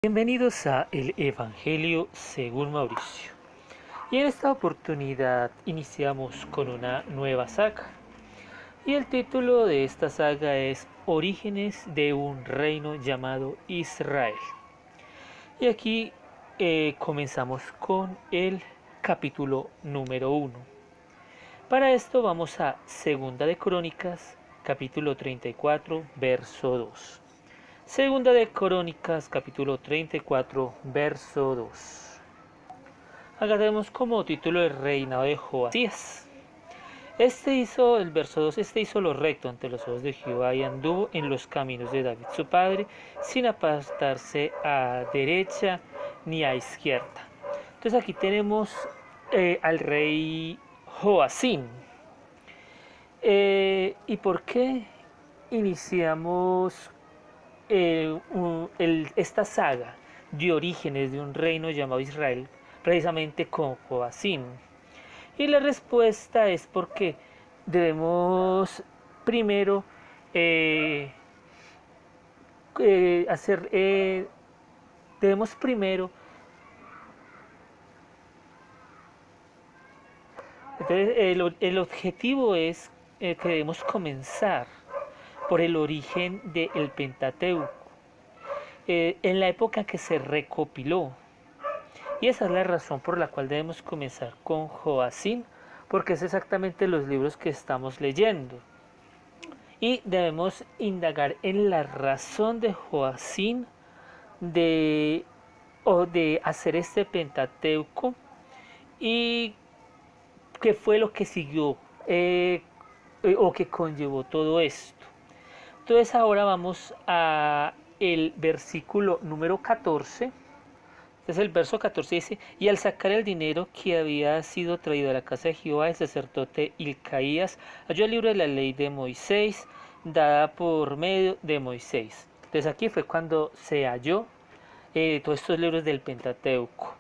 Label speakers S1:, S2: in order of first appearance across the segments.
S1: Bienvenidos a el Evangelio según Mauricio. Y en esta oportunidad iniciamos con una nueva saga. Y el título de esta saga es Orígenes de un reino llamado Israel. Y aquí comenzamos con el capítulo número 1. Para esto vamos a Segunda de Crónicas, capítulo 34, verso 2. Segunda de Crónicas, capítulo 34, verso 2. Agarremos como título el reinado de Joasías. El verso 2, este hizo lo recto ante los ojos de Jehová y anduvo en los caminos de David su padre, sin apartarse a derecha ni a izquierda. Entonces aquí tenemos al rey Joacim. ¿Y por qué iniciamos esta saga de orígenes de un reino llamado Israel, precisamente con Joacim? Y la respuesta es porque debemos primero eh, eh, hacer, eh, debemos primero, entonces el objetivo es que debemos comenzar por el origen del Pentateuco, en la época que se recopiló. Y esa es la razón por la cual debemos comenzar con Joacim, porque es exactamente los libros que estamos leyendo. Y debemos indagar en la razón de Joacim de hacer este Pentateuco y qué fue lo que siguió o que conllevó todo esto. Entonces ahora vamos a el versículo número 14. Entonces el verso 14 dice: y al sacar el dinero que había sido traído a la casa de Jehová, el sacerdote Hilcaías halló el libro de la ley de Moisés, dada por medio de Moisés. Entonces aquí fue cuando se halló todos estos libros del Pentateuco.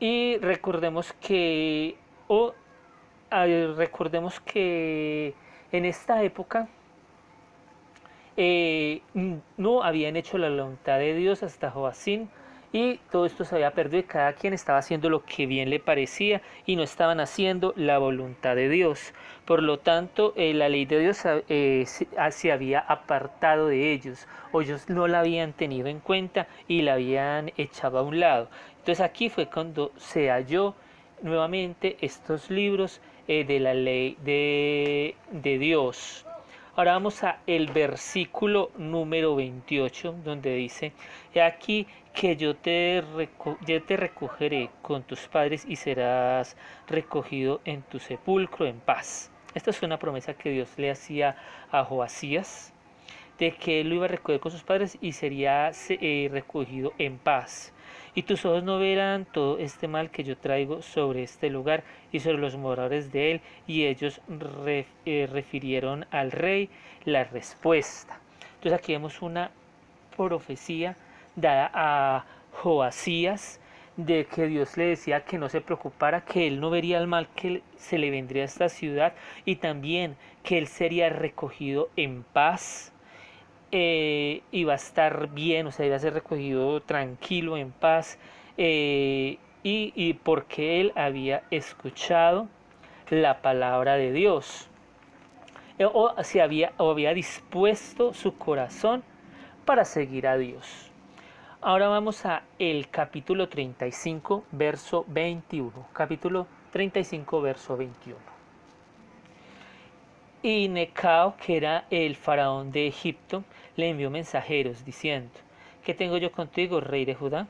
S1: Y recordemos que, recordemos que en esta época no habían hecho la voluntad de Dios hasta Joacim, y todo esto se había perdido y cada quien estaba haciendo lo que bien le parecía y no estaban haciendo la voluntad de Dios. Por lo tanto, la ley de Dios se había apartado de ellos, o ellos no la habían tenido en cuenta y la habían echado a un lado. Entonces aquí fue cuando se halló nuevamente estos libros de la ley de Dios. Ahora vamos a el versículo número 28, donde dice: he aquí que yo te recogeré con tus padres y serás recogido en tu sepulcro en paz. Esta es una promesa que Dios le hacía a Joacías, de que él lo iba a recoger con sus padres y sería recogido en paz. Y tus ojos no verán todo este mal que yo traigo sobre este lugar y sobre los moradores de él. Y ellos refirieron al rey la respuesta. Entonces aquí vemos una profecía dada a Joacías, de que Dios le decía que no se preocupara, que él no vería el mal que se le vendría a esta ciudad, y también que él sería recogido en paz. Iba a estar bien, o sea, iba a ser recogido tranquilo, en paz, y porque él había escuchado la palabra de Dios, o había dispuesto su corazón para seguir a Dios. Ahora vamos a el capítulo 35, verso 21. Capítulo 35, verso 21. Y Necao, que era el faraón de Egipto, le envió mensajeros diciendo: ¿qué tengo yo contigo, rey de Judá?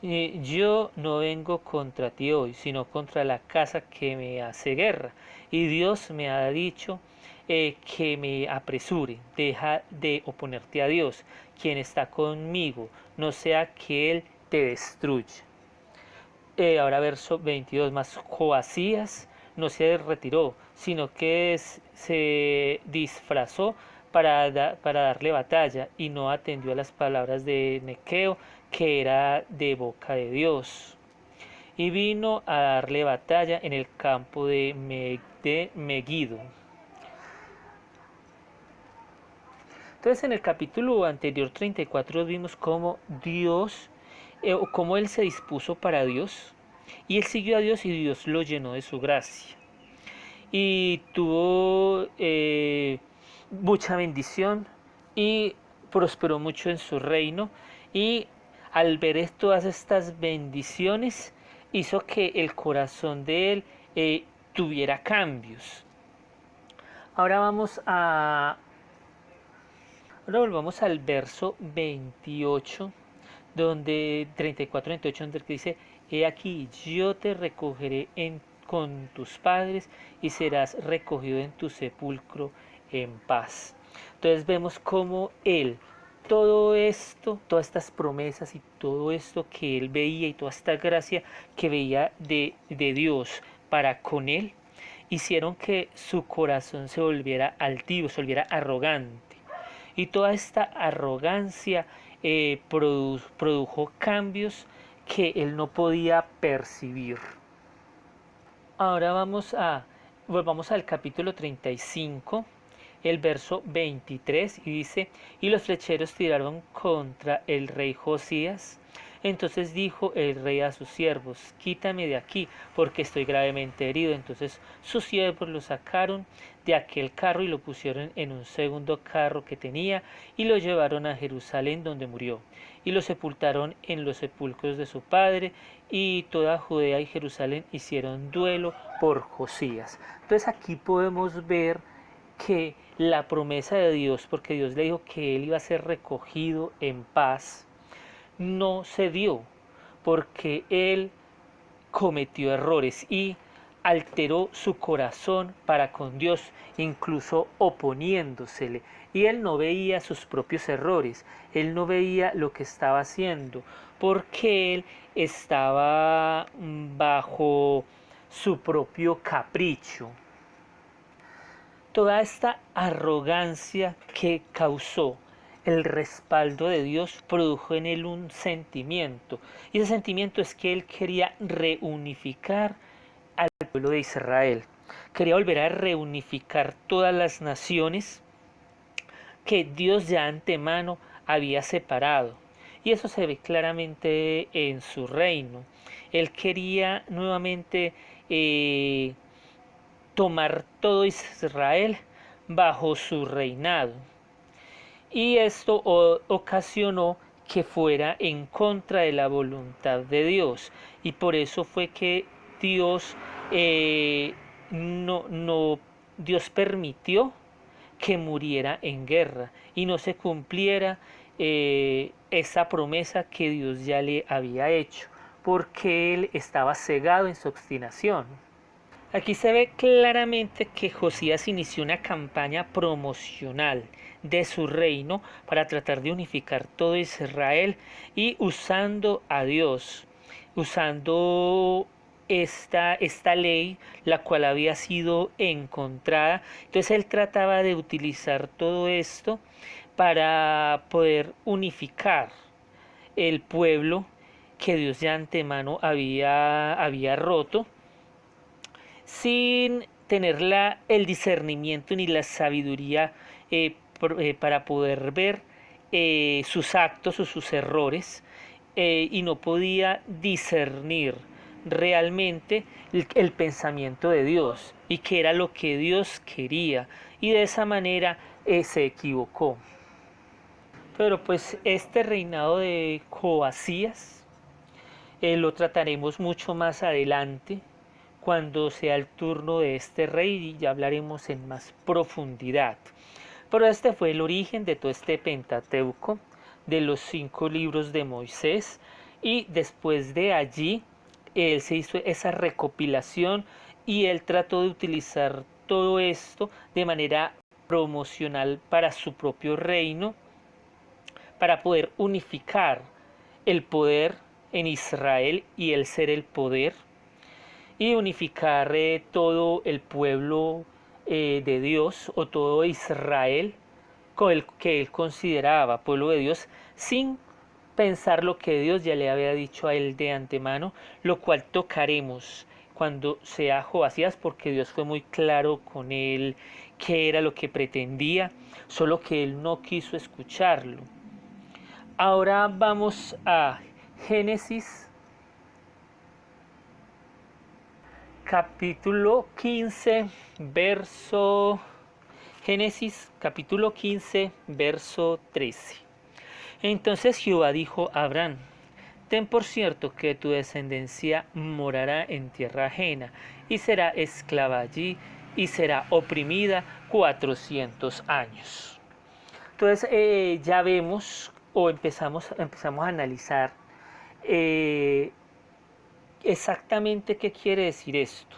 S1: Yo no vengo contra ti hoy, sino contra la casa que me hace guerra. Y Dios me ha dicho que me apresure. Deja de oponerte a Dios, quien está conmigo, no sea que Él te destruya. Ahora verso 22, más Joacías no se retiró, sino que se disfrazó para darle batalla, y no atendió a las palabras de Nequeo, que era de boca de Dios. Y vino a darle batalla en el campo de Megiddo. Entonces en el capítulo anterior 34 vimos cómo Dios cómo él se dispuso para Dios. Y él siguió a Dios y Dios lo llenó de su gracia. Y tuvo mucha bendición y prosperó mucho en su reino. Y al ver todas estas bendiciones, hizo que el corazón de él tuviera cambios. Ahora volvamos al verso 28, donde 34-28, donde dice: He aquí, yo te recogeré con tus padres y serás recogido en tu sepulcro en paz. Entonces vemos cómo él, todo esto, todas estas promesas y todo esto que él veía y toda esta gracia que veía de Dios para con él, hicieron que su corazón se volviera altivo, se volviera arrogante. Y toda esta arrogancia produjo cambios que él no podía percibir. Ahora volvamos al capítulo 35, el verso 23, y dice: Y los flecheros tiraron contra el rey Josías. Entonces dijo el rey a sus siervos: Quítame de aquí, porque estoy gravemente herido. Entonces sus siervos lo sacaron de aquel carro y lo pusieron en un segundo carro que tenía, y lo llevaron a Jerusalén, donde murió. Y lo sepultaron en los sepulcros de su padre, y toda Judea y Jerusalén hicieron duelo por Josías. Entonces aquí podemos ver que la promesa de Dios, porque Dios le dijo que él iba a ser recogido en paz, no se dio, porque él cometió errores y alteró su corazón para con Dios, incluso oponiéndosele. Y él no veía sus propios errores, él no veía lo que estaba haciendo, porque él estaba bajo su propio capricho. Toda esta arrogancia que causó el respaldo de Dios produjo en él un sentimiento, y ese sentimiento es que él quería reunificar al pueblo de Israel, quería volver a reunificar todas las naciones que Dios ya antemano había separado, y eso se ve claramente en su reino. Él quería nuevamente tomar todo Israel bajo su reinado. Y esto ocasionó que fuera en contra de la voluntad de Dios. Y por eso fue que Dios Dios permitió que muriera en guerra y no se cumpliera esa promesa que Dios ya le había hecho, porque él estaba cegado en su obstinación. Aquí se ve claramente que Josías inició una campaña promocional de su reino para tratar de unificar todo Israel, y usando a Dios, usando esta ley, la cual había sido encontrada. Entonces él trataba de utilizar todo esto para poder unificar el pueblo que Dios de antemano había roto, sin tener el discernimiento ni la sabiduría para poder ver sus actos o sus errores, y no podía discernir realmente el pensamiento de Dios y qué era lo que Dios quería, y de esa manera se equivocó. Pero pues este reinado de Joasías lo trataremos mucho más adelante, cuando sea el turno de este rey, y ya hablaremos en más profundidad. Pero este fue el origen de todo este Pentateuco, de los 5 libros de Moisés, y después de allí él se hizo esa recopilación y él trató de utilizar todo esto de manera promocional para su propio reino, para poder unificar el poder en Israel y el ser el poder, y unificar todo el pueblo de Dios, o todo Israel con el que él consideraba pueblo de Dios, sin pensar lo que Dios ya le había dicho a él de antemano, lo cual tocaremos cuando sea Joasías, porque Dios fue muy claro con él qué era lo que pretendía, solo que él no quiso escucharlo. Ahora vamos a Génesis capítulo 15, Génesis capítulo 15, verso 13. Entonces Jehová dijo a Abraham: ten por cierto que tu descendencia morará en tierra ajena, y será esclava allí, y será oprimida 400 años. Entonces ya vemos o empezamos a analizar exactamente qué quiere decir esto.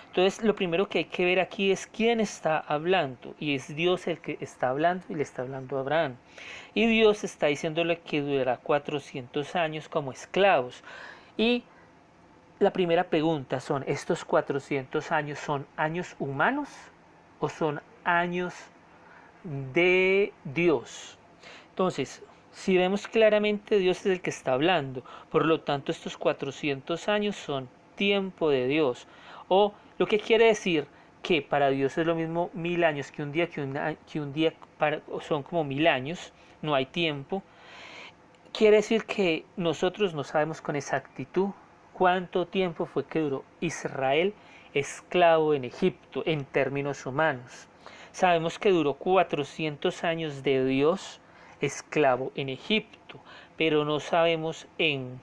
S1: Entonces lo primero que hay que ver aquí es quién está hablando, y es Dios el que está hablando y le está hablando a Abraham. Y Dios está diciéndole que durará 400 años como esclavos. Y la primera pregunta son, ¿estos 400 años son años humanos o son años de Dios? Entonces, si vemos claramente, Dios es el que está hablando, por lo tanto estos 400 años son tiempo de Dios, o lo que quiere decir que para Dios es lo mismo 1000 años que un día, son como 1000 años, no hay tiempo. Quiere decir que nosotros no sabemos con exactitud cuánto tiempo fue que duró Israel esclavo en Egipto en términos humanos. Sabemos que duró 400 años de Dios esclavo en Egipto, pero no sabemos en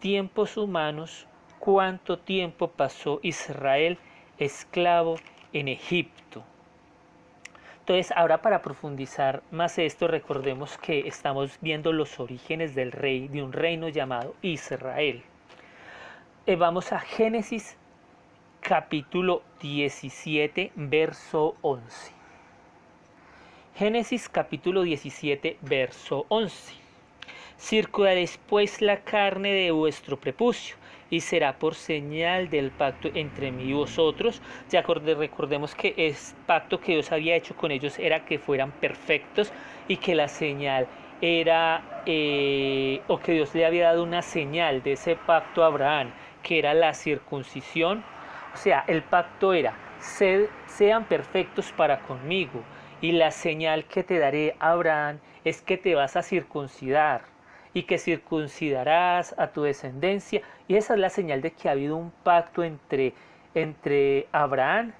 S1: tiempos humanos cuánto tiempo pasó Israel esclavo en Egipto. Entonces, ahora para profundizar más esto, recordemos que estamos viendo los orígenes de un reino llamado Israel. Vamos a Génesis capítulo 17, verso 11. Génesis capítulo 17, verso 11. Circundaréis pues la carne de vuestro prepucio, y será por señal del pacto entre mí y vosotros. Ya recordemos que el pacto que Dios había hecho con ellos era que fueran perfectos, y que la señal era, o que Dios le había dado una señal de ese pacto a Abraham, que era la circuncisión. O sea, el pacto era, sean perfectos para conmigo, y la señal que te daré, Abraham, es que te vas a circuncidar, y que circuncidarás a tu descendencia. Y esa es la señal de que ha habido un pacto entre Abraham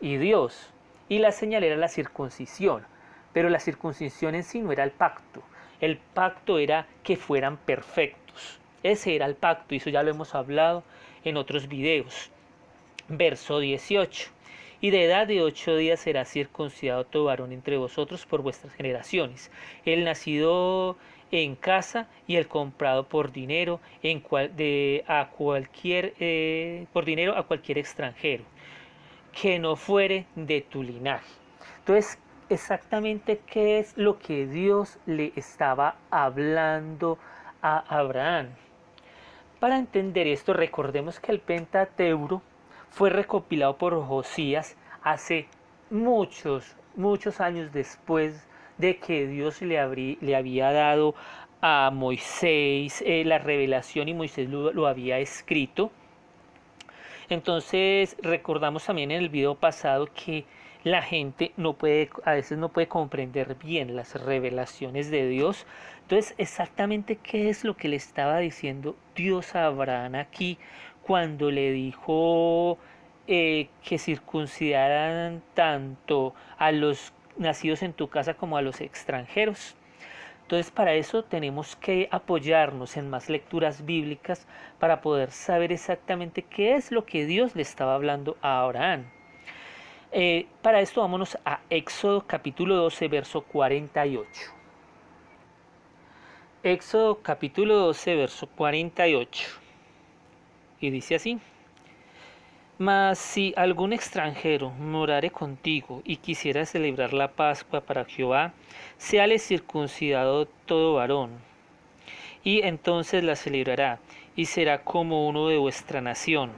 S1: y Dios. Y la señal era la circuncisión. Pero la circuncisión en sí no era el pacto. El pacto era que fueran perfectos. Ese era el pacto, y eso ya lo hemos hablado en otros videos. Verso 18. Y de edad de 8 días será circuncidado todo varón entre vosotros por vuestras generaciones, el nacido en casa y el comprado por dinero por dinero a cualquier extranjero, que no fuere de tu linaje. Entonces, exactamente qué es lo que Dios le estaba hablando a Abraham. Para entender esto, recordemos que el Pentateuco fue recopilado por Josías hace muchos años después de que Dios le había dado a Moisés la revelación, y Moisés lo había escrito. Entonces recordamos también en el video pasado que la gente a veces no puede comprender bien las revelaciones de Dios. Entonces, exactamente qué es lo que le estaba diciendo Dios a Abraham aquí cuando le dijo que circuncidaran tanto a los nacidos en tu casa como a los extranjeros. Entonces, para eso tenemos que apoyarnos en más lecturas bíblicas para poder saber exactamente qué es lo que Dios le estaba hablando a Abraham. Para esto vámonos a Éxodo capítulo 12, verso 48. Éxodo capítulo 12, verso 48. Y dice así: mas si algún extranjero morare contigo y quisiera celebrar la Pascua para Jehová, séale circuncidado todo varón, y entonces la celebrará, y será como uno de vuestra nación,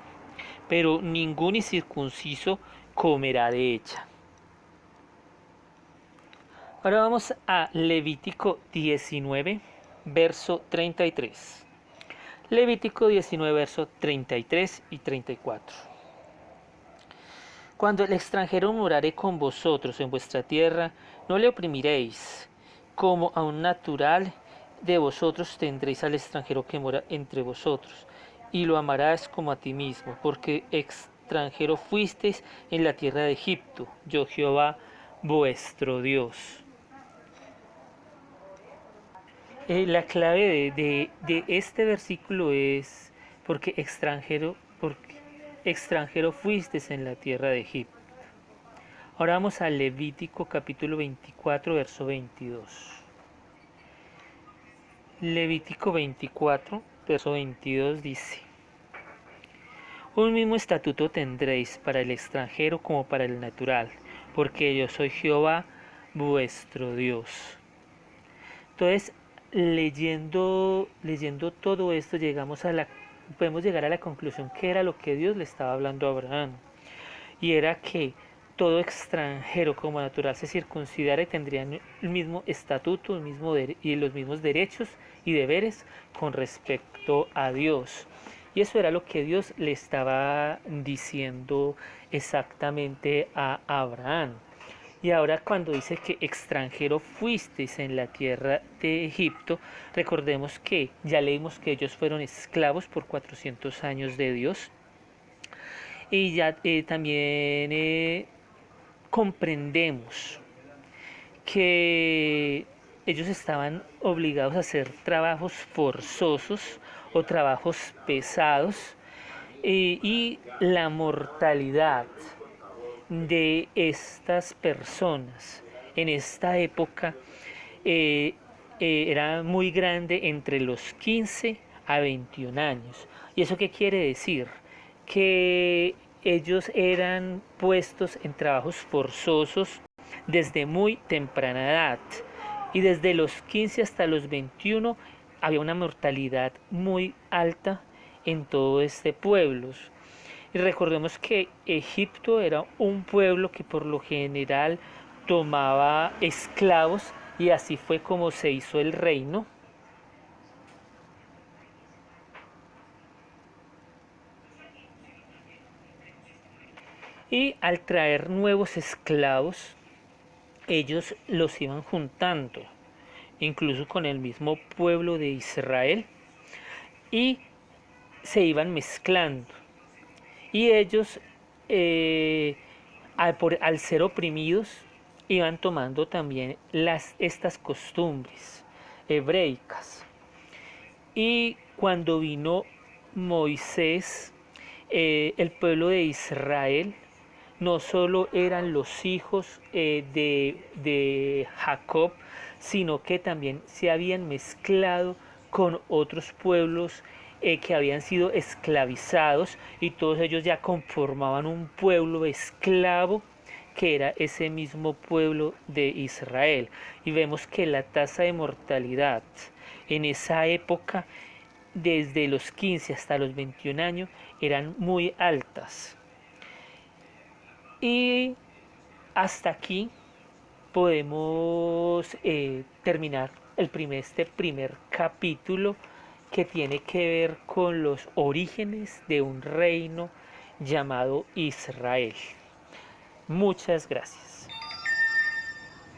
S1: pero ningún incircunciso comerá de ella. Ahora vamos a Levítico 19, verso 33. Levítico 19, verso 33 y 34. Cuando el extranjero morare con vosotros en vuestra tierra, no le oprimiréis como a un natural, de vosotros tendréis al extranjero que mora entre vosotros, y lo amarás como a ti mismo, porque extranjero fuisteis en la tierra de Egipto, yo Jehová vuestro Dios. La clave de este versículo es porque extranjero fuisteis en la tierra de Egipto. Ahora vamos a Levítico capítulo 24, verso 22. Levítico 24, verso 22 dice: Un mismo estatuto tendréis para el extranjero como para el natural, porque yo soy Jehová vuestro Dios. Entonces, leyendo todo esto, podemos llegar a la conclusión que era lo que Dios le estaba hablando a Abraham. Y era que todo extranjero como natural se circuncidara y tendrían el mismo estatuto y los mismos derechos y deberes con respecto a Dios. Y eso era lo que Dios le estaba diciendo exactamente a Abraham. Y ahora cuando dice que extranjero fuisteis en la tierra de Egipto, recordemos que ya leímos que ellos fueron esclavos por 400 años de Dios. Y ya también comprendemos que ellos estaban obligados a hacer trabajos forzosos o trabajos pesados, y la mortalidad de estas personas en esta época era muy grande, entre los 15 a 21 años. ¿Y eso qué quiere decir? Que ellos eran puestos en trabajos forzosos desde muy temprana edad, y desde los 15 hasta los 21 había una mortalidad muy alta en todo este pueblo. Y recordemos que Egipto era un pueblo que por lo general tomaba esclavos, y así fue como se hizo el reino. Y al traer nuevos esclavos, ellos los iban juntando, incluso con el mismo pueblo de Israel, y se iban mezclando. Y ellos, al ser oprimidos, iban tomando también estas costumbres hebreicas. Y cuando vino Moisés, el pueblo de Israel no solo eran los hijos de Jacob, sino que también se habían mezclado con otros pueblos que habían sido esclavizados, y todos ellos ya conformaban un pueblo esclavo que era ese mismo pueblo de Israel. Y vemos que la tasa de mortalidad en esa época, desde los 15 hasta los 21 años, eran muy altas. Y hasta aquí podemos terminar este primer capítulo, que tiene que ver con los orígenes de un reino llamado Israel. Muchas gracias.